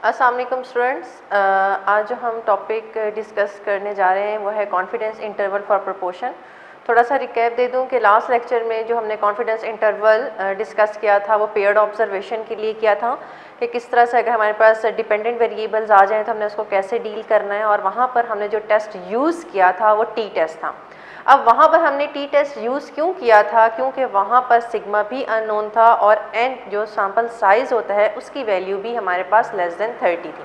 अस्सलाम वालेकुम स्टूडेंट्स। आज जो हम टॉपिक डिस्कस करने जा रहे हैं वो है कॉन्फिडेंस इंटरवल फॉर प्रोपोर्शन। थोड़ा सा रिकैप दे दूं कि लास्ट लेक्चर में जो हमने कॉन्फिडेंस इंटरवल डिस्कस किया था वो पेयर्ड ऑब्जर्वेशन के लिए किया था कि किस तरह से अगर हमारे पास डिपेंडेंट वेरिएबल्स आ जाएँ तो हमने उसको कैसे डील करना है, और वहाँ पर हमने जो टेस्ट यूज़ किया था वो टी टेस्ट था। अब वहाँ पर हमने टी टेस्ट यूज़ क्यों किया था? क्योंकि वहाँ पर सिग्मा भी अननोन था और एन जो सैम्पल साइज़ होता है उसकी वैल्यू भी हमारे पास लेस देन 30 थी।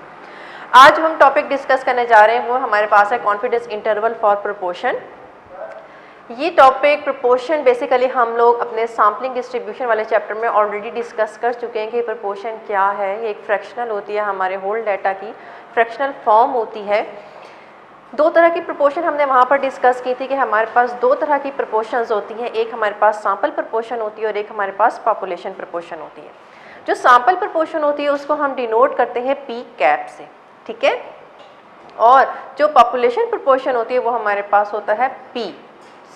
आज हम टॉपिक डिस्कस करने जा रहे हैं वो हमारे पास है कॉन्फिडेंस इंटरवल फॉर प्रोपोर्शन। ये टॉपिक प्रोपोर्शन बेसिकली हम लोग अपने सैम्पलिंग डिस्ट्रीब्यूशन वाले चैप्टर में ऑलरेडी डिस्कस कर चुके हैं कि प्रोपोर्शन क्या है। ये एक फ्रैक्शनल होती है, हमारे होल डाटा की फ्रैक्शनल फॉर्म होती है। दो तरह की प्रोपोर्शन हमने वहाँ पर डिस्कस की थी कि हमारे पास दो तरह की प्रोपोर्शंस होती हैं, एक हमारे पास सैंपल प्रोपोर्शन होती है और एक हमारे पास पॉपुलेशन प्रोपोर्शन होती है। जो सैंपल प्रोपोर्शन होती है उसको हम डिनोट करते हैं पी कैप से, ठीक है, और जो पॉपुलेशन प्रोपोर्शन होती है वो हमारे पास होता है पी,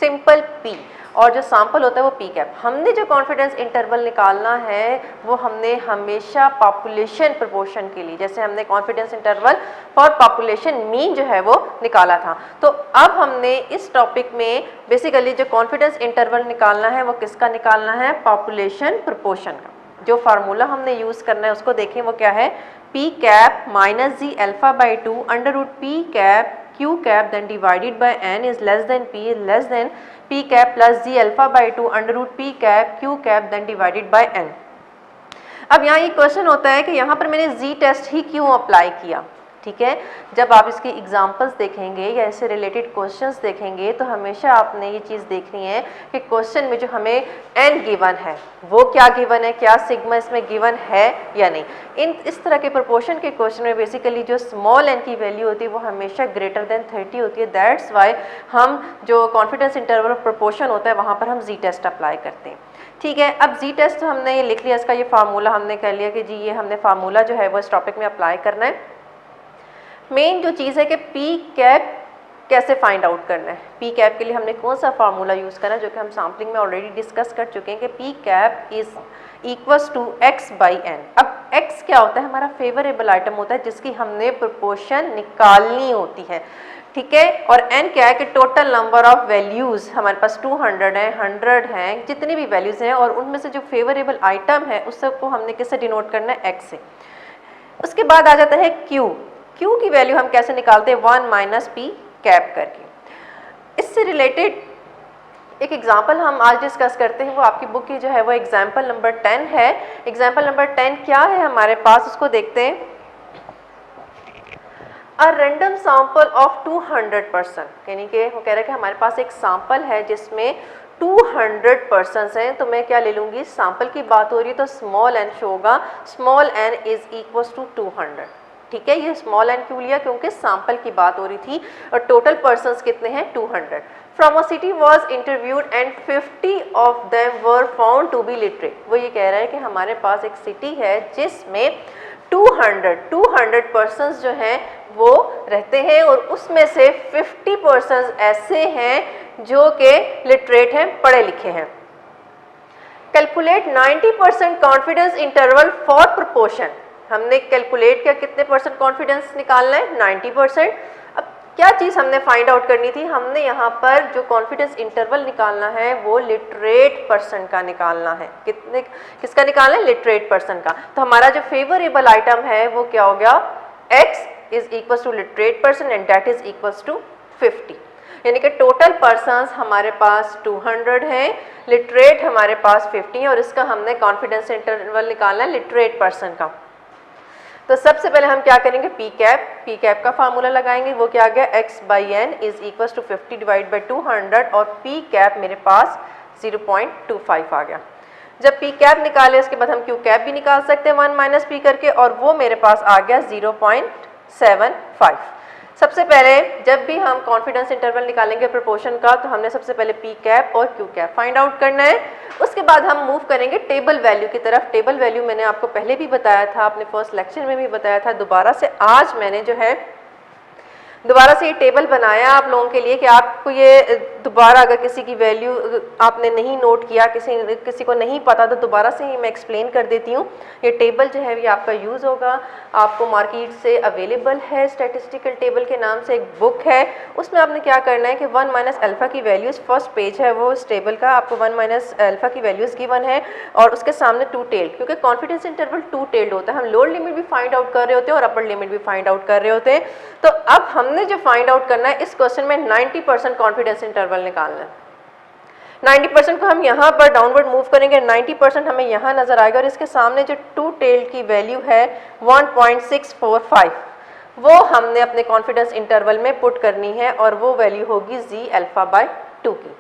सिंपल पी, और जो सैंपल होता है वो पी कैप। हमने जो कॉन्फिडेंस इंटरवल निकालना है वो हमने हमेशा पॉपुलेशन प्रोपोर्शन के लिए, जैसे हमने confidence interval for population mean जो है वो निकाला था। तो अब हमने इस टॉपिक में बेसिकली जो कॉन्फिडेंस इंटरवल निकालना है वो किसका निकालना है? पॉपुलेशन प्रोपोर्शन का। जो फार्मूला हमने यूज़ करना है उसको देखें, वो क्या है? P cap minus Z alpha by 2 under root P cap Q cap then divided by n is less than P is less than P cap plus G alpha by 2 under root P cap Q cap then divided by n। अब यहाँ ये question होता है कि यहाँ पर मैंने Z test ही क्यों अप्लाई किया, ठीक है। जब आप इसकी एग्जांपल्स देखेंगे या इससे रिलेटेड क्वेश्चंस देखेंगे तो हमेशा आपने ये चीज़ देखनी है कि क्वेश्चन में जो हमें n गिवन है वो क्या गिवन है, क्या सिग्मा इसमें गिवन है या नहीं। इस तरह के प्रोपोर्शन के क्वेश्चन में बेसिकली जो स्मॉल n की वैल्यू होती है वो हमेशा ग्रेटर देन 30 होती है। दैट्स वाई हम जो कॉन्फिडेंस इंटरवल प्रोपोर्शन होता है वहाँ पर हम Z टेस्ट अप्लाई करते हैं, ठीक है। अब Z टेस्ट हमने ये लिख लिया, इसका ये फार्मूला हमने कर लिया कि जी ये हमने फार्मूला जो है वो इस टॉपिक में अप्लाई करना है। मेन जो चीज़ है कि पी कैप कैसे फाइंड आउट करना है, पी कैप के लिए हमने कौन सा फार्मूला यूज़ करना है, जो कि हम सैम्पलिंग में ऑलरेडी डिस्कस कर चुके हैं कि P cap is equals to x by N. अब x क्या होता है? हमारा फेवरेबल आइटम होता है जिसकी हमने प्रोपोर्शन निकालनी होती है, ठीक है। और n क्या है कि टोटल नंबर ऑफ वैल्यूज़ हमारे पास 200 है, 100 हैं, जितनी भी वैल्यूज़ हैं, और उनमें से जो फेवरेबल आइटम है उस सबको हमने किससे डिनोट करना है? x से। उसके बाद आ जाता है q की वैल्यू हम कैसे निकालते हैं? 1 माइनस पी कैप करके। इससे रिलेटेड एक एग्जाम्पल हम आज डिस्कस करते हैं, वो आपकी बुक की जो है वो एग्जाम्पल नंबर 10 है। एग्जाम्पल नंबर 10 क्या है हमारे पास, उसको देखते हैं। A random sample of 200 person, यानी कि वो कह रहे हैं कि हमारे पास एक सैंपल है जिसमें 200 पर्सनस हैं। तो मैं क्या ले लूँगी? सैंपल की बात हो रही है तो स्मॉल n शो होगा, small n is equals to 200, ठीक है। ये स्मॉल n क्यों लिया? क्योंकि सैंपल की बात हो रही थी और टोटल पर्सनस कितने हैं? 200। From a city was interviewed and 50 of them were found to be literate. वो ये कह रहा है कि हमारे पास एक सिटी है जिसमें 200 पर्सनस जो हैं वो रहते हैं और उसमें से 50 पर्सनस ऐसे हैं जो कि लिटरेट हैं, पढ़े लिखे हैं। Calculate 90% confidence interval for proportion. हमने कैलकुलेट किया कितने परसेंट कॉन्फिडेंस निकालना है? 90%। अब क्या चीज़ हमने फाइंड आउट करनी थी? हमने यहाँ पर जो कॉन्फिडेंस इंटरवल निकालना है वो लिटरेट पर्सन का निकालना है। कितने किसका निकालना है? लिटरेट पर्सन का। तो हमारा जो फेवरेबल आइटम है वो क्या हो गया? x is equals to literate person and that is equals to 50, यानी कि टोटल पर्सन्स हमारे पास 200 हैं, लिटरेट हमारे पास 50 है, और इसका हमने कॉन्फिडेंस इंटरवल निकालना है लिटरेट पर्सन का। तो सबसे पहले हम क्या करेंगे? पी कैप का फार्मूला लगाएंगे। वो क्या आ गया? x by N is equals to 50 divide by 200, और पी कैप मेरे पास 0.25 आ गया। जब पी कैप निकाले उसके बाद हम क्यू कैप भी निकाल सकते हैं 1 माइनस पी करके, और वो मेरे पास आ गया 0.75। सबसे पहले जब भी हम कॉन्फिडेंस इंटरवल निकालेंगे प्रोपोर्शन का तो हमने सबसे पहले पी कैप और क्यू कैप फाइंड आउट करना है। उसके बाद हम मूव करेंगे टेबल वैल्यू की तरफ। टेबल वैल्यू मैंने आपको पहले भी बताया था, अपने फर्स्ट लेक्चर में भी बताया था, दोबारा से आज मैंने जो है दोबारा से ये टेबल बनाया आप लोगों के लिए कि आपको ये दोबारा अगर किसी की वैल्यू आपने नहीं नोट किया, किसी को नहीं पता, तो दोबारा से ही मैं एक्सप्लेन कर देती हूँ। ये टेबल जो है ये आपका यूज़ होगा, आपको मार्केट से अवेलेबल है, स्टैटिस्टिकल टेबल के नाम से एक बुक है। उसमें आपने क्या करना है कि 1 माइनस अल्फ़ा की वैल्यूज़, फर्स्ट पेज है वो इस टेबल का, आपको 1 माइनस अल्फ़ा की वैल्यूज़ गिवन है और उसके सामने 2 टेल्ड, क्योंकि कॉन्फिडेंस इंटरवल 2 टेल्ड होता है। हम लोअर लिमिट भी फाइंड आउट कर रहे होते हैं और अपर लिमिट भी फाइंड आउट कर रहे होते हैं। तो अब हमने जो फाइंड आउट करना है इस क्वेश्चन में 90% कॉन्फिडेंस इंटरवल निकालना है। 90% को हम यहाँ पर डाउनवर्ड मूव करेंगे, 90% हमें यहाँ नजर आएगा और इसके सामने जो 2 टेल्ड की वैल्यू है 1.645 वो हमने अपने कॉन्फिडेंस इंटरवल में पुट करनी है और वो वैल्यू होगी जी अल्फा बाय 2 की।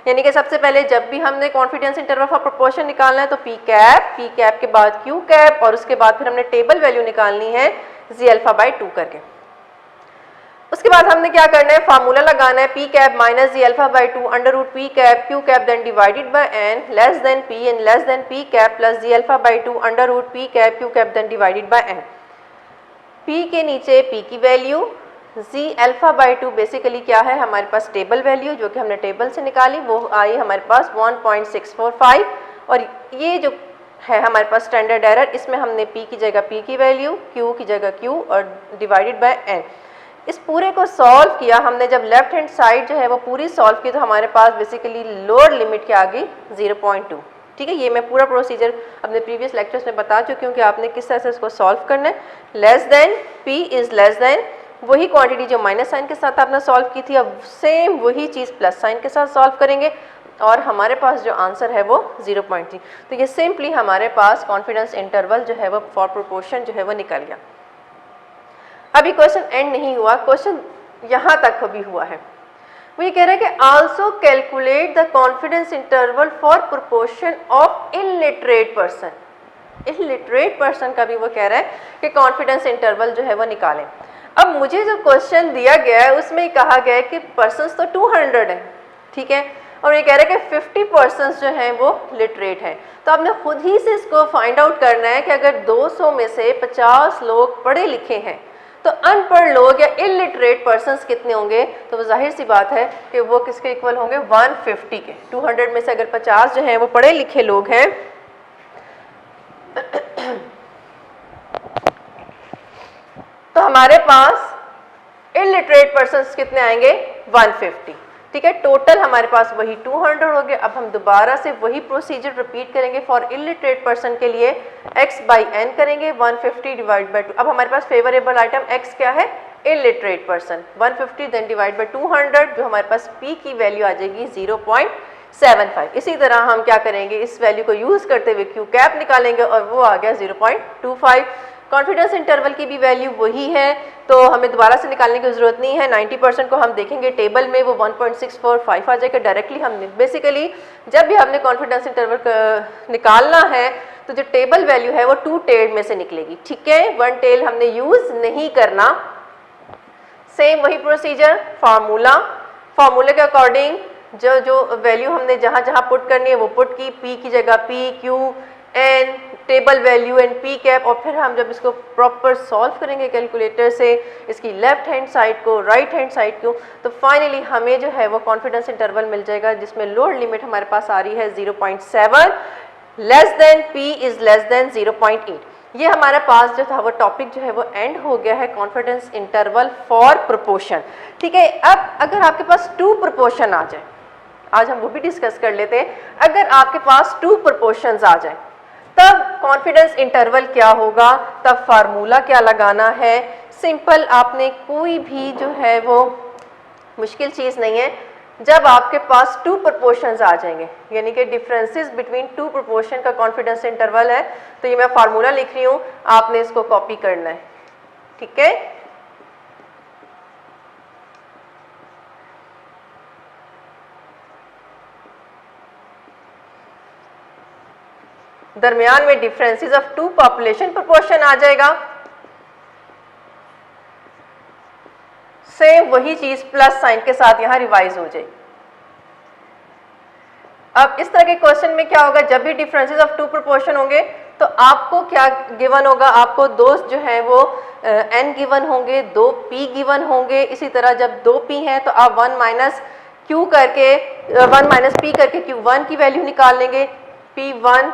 यानी कि सबसे पहले जब भी हमने कॉन्फिडेंस इंटरवल फॉर प्रोपोर्शन निकालना है तो पी कैप के बाद क्यू कैप और उसके बाद फिर हमने टेबल वैल्यू निकालनी है जी अल्फा बाय 2 करके। उसके बाद हमने क्या करना है, फार्मूला लगाना है P cap minus Z alpha by 2 under root P cap Q cap then divided by N less than P N less than P cap plus Z alpha by 2 under root P cap Q cap then divided by N. P के नीचे P की value, Z alpha by 2 basically क्या है हमारे पास table value जो कि हमने table से निकाली, वो आई हमारे पास 1.645 और ये जो है हमारे पास स्टैंडर्ड एरर, इसमें हमने पी की जगह पी की वैल्यू, क्यू की जगह क्यू और डिवाइडेड बाय एन। इस पूरे को सॉल्व किया हमने, जब लेफ्ट हैंड साइड जो है वो पूरी सॉल्व की तो हमारे पास बेसिकली लोअर लिमिट के आगे 0.2। ठीक है, ये मैं पूरा प्रोसीजर अपने प्रीवियस लेक्चर्स में बता चुकी हूँ कि आपने किस तरह से इसको सॉल्व करना है। Less than P is less than वही क्वांटिटी जो माइनस साइन के साथ आपने सॉल्व की थी, अब सेम वही चीज़ प्लस साइन के साथ सॉल्व करेंगे और हमारे पास जो आंसर है वो 0.3। तो ये सिंपली हमारे पास कॉन्फिडेंस इंटरवल जो है वो फॉर प्रोपोर्शन जो है वो निकल गया। अभी क्वेश्चन एंड नहीं हुआ, क्वेश्चन यहाँ तक भी हुआ है। वो ये कह रहा है कि also calculate the confidence interval for proportion of illiterate person. Illiterate person का भी वो कह रहा है कि कॉन्फिडेंस इंटरवल जो है वो निकालें। अब मुझे जो क्वेश्चन दिया गया है उसमें कहा गया है कि पर्सन्स तो 200 है, ठीक है, और ये कह रहा है कि 50% जो हैं वो लिटरेट हैं। तो आपने खुद ही से इसको फाइंड आउट करना है कि अगर 200 में से 50 लोग पढ़े लिखे हैं तो अनपढ़ लोग या इलिटरेट पर्सन्स कितने होंगे, तो वो जाहिर सी बात है कि वो किसके इक्वल होंगे 150 के। 200 में से अगर 50 जो हैं वो पढ़े लिखे लोग हैं तो हमारे पास इलिटरेट पर्सन्स कितने आएंगे 150। ठीक है, टोटल हमारे पास वही 200 हो गए। अब हम दोबारा से वही प्रोसीजर रिपीट करेंगे फॉर इलिटरेट पर्सन के लिए, x बाई एन करेंगे 150 डिवाइड बाई 2। अब हमारे पास फेवरेबल आइटम x क्या है, illiterate person, 150 then divide by 200 जो हमारे पास p की वैल्यू आ जाएगी 0.75। इसी तरह हम क्या करेंगे, इस वैल्यू को यूज़ करते हुए क्यू कैप निकालेंगे और वो आ गया 0.25। कॉन्फिडेंस इंटरवल की भी वैल्यू वही है तो हमें दोबारा से निकालने की ज़रूरत नहीं है। 90% को हम देखेंगे टेबल में वो 1.645 आ जाएगा डायरेक्टली। हमने बेसिकली जब भी हमने कॉन्फिडेंस इंटरवल निकालना है तो जो टेबल वैल्यू है वो 2 टेल्ड में से निकलेगी। ठीक है, 1 टेल हमने यूज़ नहीं करना। सेम वही प्रोसीजर, फार्मूले के अकॉर्डिंग जो वैल्यू हमने जहाँ जहाँ पुट करनी है वो पुट की, पी की जगह P, Q, N, table value and P cap, और फिर हम जब इसको प्रॉपर सॉल्व करेंगे कैलकुलेटर से इसकी लेफ्ट हैंड साइड को, राइट हैंड साइड को, तो फाइनली हमें जो है वो कॉन्फिडेंस इंटरवल मिल जाएगा जिसमें लोअर लिमिट हमारे पास आ रही है 0.7, less than P is less than 0.8। ये हमारे पास जो था वो टॉपिक जो है वो एंड हो गया है, कॉन्फिडेंस इंटरवल फॉर प्रोपोर्शन। ठीक है, अब अगर आपके पास 2 प्रोपोर्शन आ जाए, आज हम वो भी डिस्कस कर लेते हैं। अगर आपके पास 2 प्रोपोर्शंस आ जाए तब कॉन्फिडेंस इंटरवल क्या होगा, तब फार्मूला क्या लगाना है। सिंपल, आपने कोई भी जो है वो मुश्किल चीज़ नहीं है। जब आपके पास 2 प्रोपोर्शंस आ जाएंगे यानी कि डिफरेंसेस बिटवीन 2 प्रोपोर्शन का कॉन्फिडेंस इंटरवल है, तो ये मैं फार्मूला लिख रही हूँ, आपने इसको कॉपी करना है। ठीक है, दरमियान में डिफरेंसेस ऑफ 2 पॉपुलेशन प्रोपोर्शन आ जाएगा। सेम वही चीज प्लस साइन के साथ यहां रिवाइज हो जाएगी। अब इस तरह के क्वेश्चन में क्या होगा, जब भी डिफरेंसेस ऑफ 2 प्रोपोर्शन होंगे तो आपको क्या गिवन होगा, आपको दो जो है वो n गिवन होंगे, 2 p गिवन होंगे। इसी तरह जब 2 p हैं तो आप 1 माइनस q करके 1 माइनस p करके q1 की वैल्यू निकाल लेंगे। p1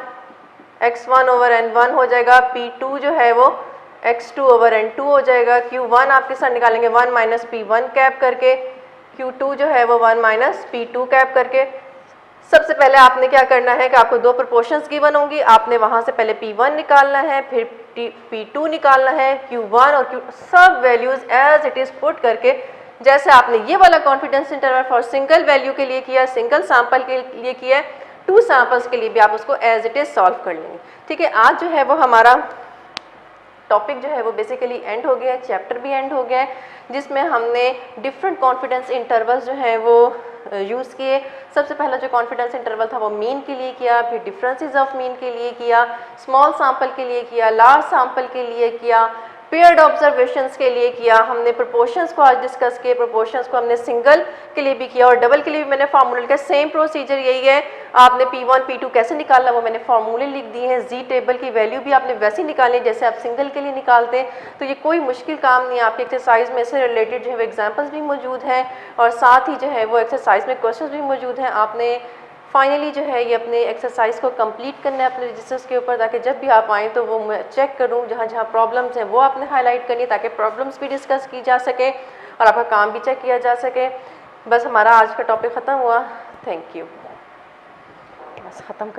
x1 ओवर n1 हो जाएगा, p2 जो है वो x2 ओवर n2 हो जाएगा। q1 आपके साथ निकालेंगे 1 माइनस p1 कैप करके, q2 जो है वो 1 माइनस p2 कैप करके। सबसे पहले आपने क्या करना है कि आपको दो प्रोपोर्शंस गिवन होंगी, आपने वहाँ से पहले p1 निकालना है, फिर p2 निकालना है, q1 और q सब values as it is put करके, जैसे आपने ये वाला confidence interval for single value के लिए किया, सिंगल सैंपल के लिए किया है, 2 सैंपल्स के लिए भी आप उसको एज इट इज़ सॉल्व कर लेंगे। ठीक है, आज जो है वो हमारा टॉपिक जो है वो बेसिकली एंड हो गया है, चैप्टर भी एंड हो गया है, जिसमें हमने डिफरेंट कॉन्फिडेंस इंटरवल्स जो हैं वो यूज़ किए। सबसे पहला जो कॉन्फिडेंस इंटरवल था वो मीन के लिए किया, फिर डिफरेंसेस ऑफ मीन के लिए किया, स्मॉल सैंपल के लिए किया, लार्ज सैंपल के लिए किया, पेयर्ड ऑब्जर्वेशंस के लिए किया। हमने प्रोपोर्शंस को आज डिस्कस किए, प्रोपोर्शंस को हमने सिंगल के लिए भी किया और डबल के लिए भी मैंने फार्मूले का सेम प्रोसीजर यही है। आपने p1 p2 कैसे निकालना वो मैंने फार्मूले लिख दिए हैं, जी टेबल की वैल्यू भी आपने वैसे ही निकालनी जैसे आप सिंगल के लिए निकालते हैं। तो ये कोई मुश्किल काम नहीं है, आपकी एक्सरसाइज में से रिलेटेड जो है वो एग्जाम्पल्स भी मौजूद हैं और साथ ही जो है वो एक्सरसाइज में क्वेश्चन भी मौजूद हैं। आपने फाइनली जो है ये अपने एक्सरसाइज को कंप्लीट करना है अपने रजिस्टर्स के ऊपर, ताकि जब भी आप आएँ तो वो मैं चेक करूँ, जहाँ जहाँ प्रॉब्लम्स हैं वो आपने हाईलाइट करनी है ताकि प्रॉब्लम्स भी डिस्कस की जा सके और आपका काम भी चेक किया जा सके। बस हमारा आज का टॉपिक ख़त्म हुआ। Thank you. बस ख़त्म कर